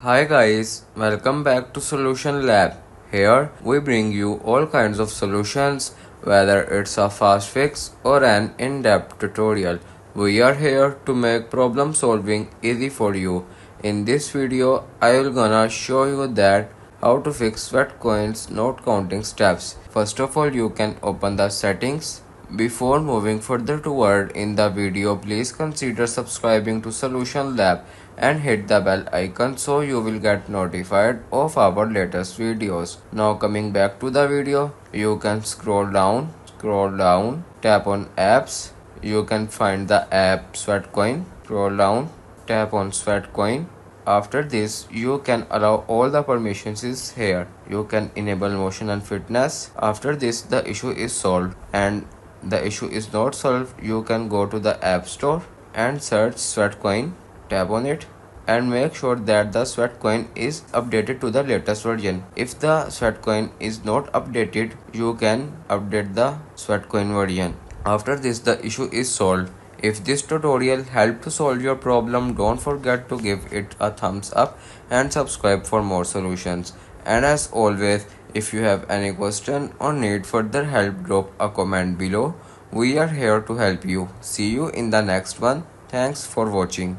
Hi guys, welcome back to Solution Lab. Here we bring you all kinds of solutions, whether it's a fast fix or an in-depth tutorial. We are here to make problem solving easy for you. In this video, I will gonna show you that how to fix Sweatcoin's not counting steps. First of all, you can open the settings. Before moving further toward in the video, please consider subscribing to Solution Lab and hit the bell icon so you will get notified of our latest videos. Now coming back to the video, you can scroll down, tap on apps. You can find the app Sweatcoin. Scroll down, tap on Sweatcoin. After this, you can allow all the permissions is here. You can enable motion and fitness. After this, the issue is solved, and the issue is not solved, you can go to the App Store and search Sweatcoin, tap on it and make sure that the Sweatcoin is updated to the latest version. If the Sweatcoin is not updated, you can update the Sweatcoin version. After this, the issue is solved. If this tutorial helped to solve your problem, don't forget to give it a thumbs up and subscribe for more solutions. And as always, if you have any question or need further help, drop a comment below. We are here to help you. See you in the next one. Thanks for watching.